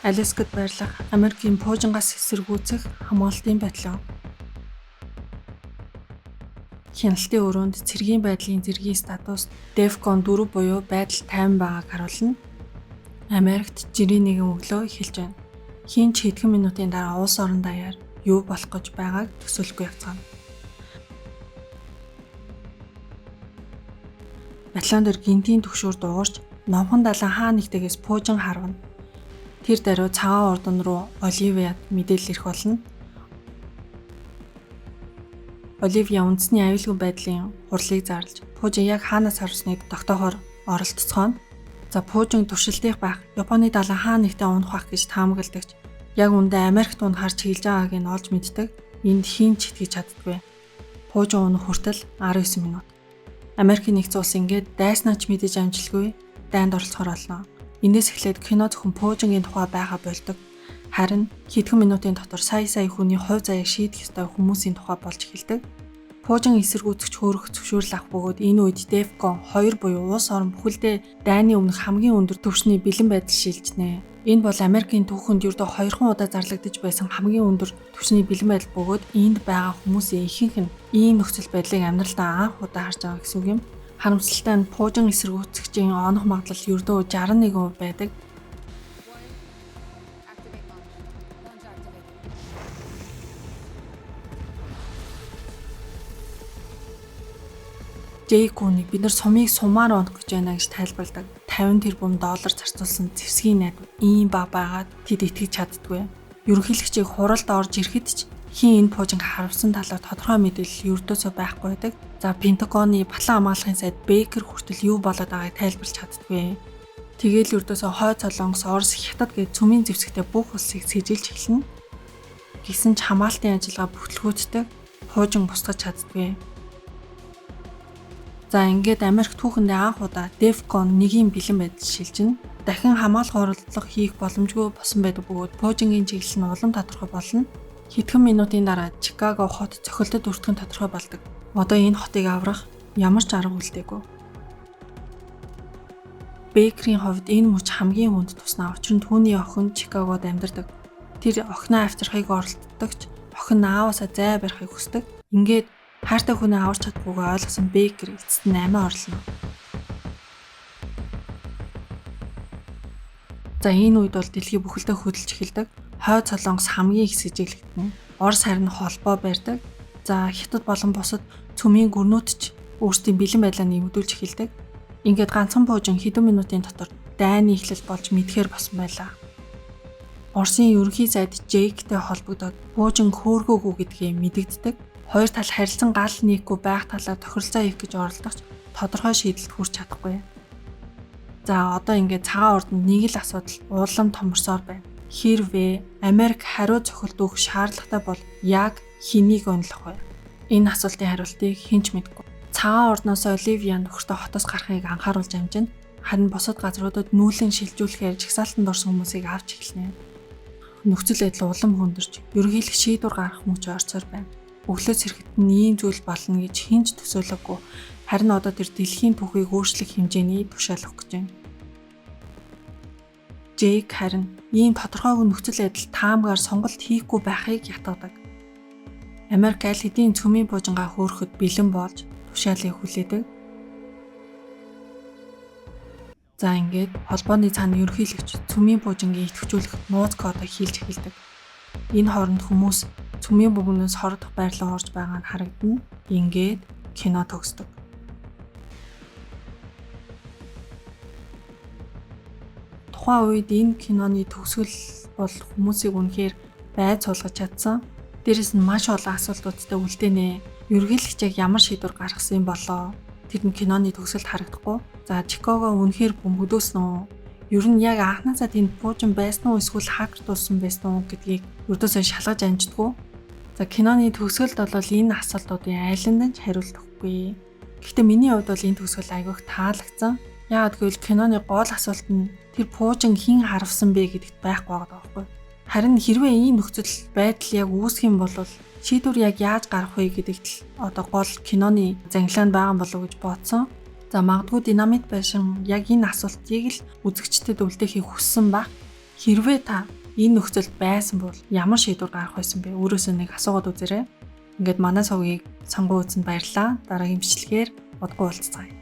Аляскад байрлах Америкийн пуужингаас эсэргүүцэх хамгаалтын батальон. Хяналтын өрөөнд цэргийн байдлын зэргийн статус DEFCON 4 буюу байдал тайван байгааг харуулна. Америкт жирийн нэгэн өглөө эхэлж байна. Хин ч хэдхэн минутын дараа улс орон даяар юу болох гэж байгааг төсөөлөхгүй явцгаана. Батальон дээр гинтийн түгшүүр дуугарч номхон далайн хаа нэгтээс пуужин харвана. Тэр даруй цагаан ордон руу Оливиад мэдээлэл ирэх болно. Оливия үндэсний аюулгүй байдлын хурлыг зарлж пуужин яг хаанаас харсныг тогтоохоор оролцоцгооно. За пуужин туршилтынх байх Японы далайн хаа нэгтээ унах байх гэж таамагладагч яг үндэ Америкт унах харж хэлж байгааг нь олж мэддэг. Энд хийн ч итгэж чаддаггүй. Пуужин унах хүртэл 19 минут. Америкийн нэгдсэн улс ингээд дайснаач мэдэж амжилгүй дайнд оролцохоор олно. Эндээс эхлээд кино зөвхөн пуужингийн тухай байгаа болдог. Харин хэдхэн минутын дотор сая хүний хувь заяаг шийдэх ёстой хүмүүсийн тухай болж эхэлдэг. Пуужин эсэргүүцэгч хөөрөх зөвшөөрөл авах бөгөөд энэ үед DEFCON 2 буюу улс орон бүхэлдээ дайны өмнөх хамгийн өндөр түвшний бэлэн байдал шилжнэ. Энэ бол Америкийн түүхэнд ердөө 2хан удаа зарлагдаж байсан хамгийн өндөр түвшний бэлэн байдал бөгөөд энд байгаа хүмүүсийн ихэнх нь ийм нөхцөл байдлыг амьдралдаа анх удаа харж байгаа гэсэн үг юм. Харамсалтай нь пуужин эсэргүүцэгчийн онох магадлал ердөө 61% байдаг. Джейкүнийг бид нар сумыг сумаар онох гэж байна гэж тайлбарладаг. $50 тэрбум зарцуулсан зэвсгийн найдвар ийм баг байгаад тэд итгэж чаддгүй. Ерөнхийлөгчийг хуралд орж ирэхэд ч хин энэ пуужинг харавсан талаар тодорхой мэдээлэл ердөөсөө байхгүй байдаг. За Пентагоны батлан хамгаалахын сайд Бейкер хүртэл юу болоод байгааг тайлбарлаж чаддгүй. Тэгээл ердөөсөө Хойд Солонгос, Орос, Хятад гээд цөмийн зэвсэгтэй бүх улсыг сэжилж эхэлнэ. Гэсэн ч хамгаалтын ажиллагаа бүтлгүүцдэг пуужин бусгаж чаддгүй. За ингээд Америк түүхэндээ анх удаа DEFCON 1-ийн бэлэн байдал шилжинэ. Дахин хамгаалах оролдлого хийх боломжгүй босон байдаг бөгөөд пуужингийн чиглэл нь улам тодорхой болно. Хэдхэн минутын дараа Чикаго хот цохилтод өртгөн тодорхой болдог. Одоо энэ хотыг аврах ямар ч арга үлдээгүй. Бейкерийн хувьд энэ мөч хамгийн хүнд туснаа. Учир нь түүний охин Чикагод амьдардаг. Тэр охиноо авчрахыг оролддогч охин ааваасаа зай барихыг хүсдэг. Ингээд хайртай хүнээ аварч чадахгүйгээ ойлгосон Бейкер эцэст нь амиа орлоно. За энэ үед бол дэлхий бүхэлдээ хөдөлж эхэлдэг. Хойд Солонгос хамгийн их сэжиглэгдэнэ. Орос харин холбоо барьдаг. За Хятад болон бусад цөмийн гүрнүүд ч өөрсдийн бэлэн байдлаа нэмэгдүүлж эхэлдэг. Ингээд ганцхан пуужин хэдэн минутын дотор дайны эхлэл болж мэдхээр босон байлаа. Оросын ерөнхий сайд Жейктэй холбогдоод пуужин хөөргөөгүй гэдгийг мэдэгддэг. Хоёр тал харилцан гал нийхгүй байх талаар тохиролцоо хийх гэж оролдогч тодорхой шийдэлд хүрч чадахгүй. За одоо ингээд цагаан ордонд нэг л асуудал уулам томорсоор байна. Хэрвээ Америк хариу цохилт өгөх шаардлагатай бол яг хэнийг онлох вэ? Энэ асуултын хариултыг хэн ч мэдэхгүй. Цагаан ордноос Оливия нөхөртөө хотоос гарахыг анхааруулж амжина. Харин бусад газруудад нүүлэн шилжүүлэхээр жагсаалтанд орсон хүмүүсийг авч эхэлнэ. Нөхцөл байдал улам хүндэрч, ерөнхийлөх шийдвэр гаргах мөч орцоор байна. Өглөө цэрэгт нь ийм зүйл болно гэж хэн ч төсөөлөөгүй. Харин одоо тэр дэлхийн түүхийг өөрчлөх хэмжээний тушаал өгөх гэж байна. Жейк харин ийм тодорхойгүй нөхцөл байдал таамгаар сонголт хийхгүй байхыг ятгадаг. Америк аль хэдийн цөмийн пуужингаа хөөрөхөд бэлэн болж тушаалыг хүлээдэг. За ингээд холбооны цаана ерөнхийлөгч цөмийн пуужингийн идэвхжүүлэх нууц кодыг хийлж эхэлдэг. Энэ хооронд хүмүүс цөмийн бөгнөөс хордох байрлал орж байгаа нь харагдана. Ингээд кино төгсдөг. Тухайн үед энэ киноны төгсгөл бол хүмүүсийг үнэхээр байд суулгаж чадсан. Дээрэс нь маш олон асуултуудтай үлдээнэ. Ерөнхийлөгч яг ямар шийдвэр гаргасан болоо? Тэр нь киноны төгсгөлд харагдахгүй. За Чикаго үнэхээр бөмбөгдөөсөн үү? Ер нь яг анхнаасаа тэнд пуужин байсан уу эсвэл хакертуулсан байсан уу гэдгийг өрдөөсөө шалгаж амждаггүй. За киноны төгсгөлд бол энэ асуултуудын айланд нь хариулт өгөхгүй. Гэхдээ миний хувьд бол энэ төгсгөл айгүйх таалагдсан. Яагаад гэвэл киноны гол асуулт нь тэр пуужин хэн харавсан бэ гэдэгт байхгүй байгаа байхгүй. Харин хэрвээ ийм нөхцөл байдал яг үүсэх юм бол шийдвэр яг яаж гарах вэ гэдэгт л одоо гол киноны зангилаанд байгаа болов уу гэж бодсон. За магадгүй динамит байшин яг энэ асуултыг л үзэгчдэд үлдээхийг хүссэн баг. Хэрвээ та энэ нөхцөлд байсан бол ямар шийдвэр гаргах байсан бэ? Өөрөөсөө нэг асуугаад үзээрэй. Ингээд манай сувгийг сонгон үзсэнд баярлалаа. Дараагийн бичлэгээр удахгүй уулзцаая.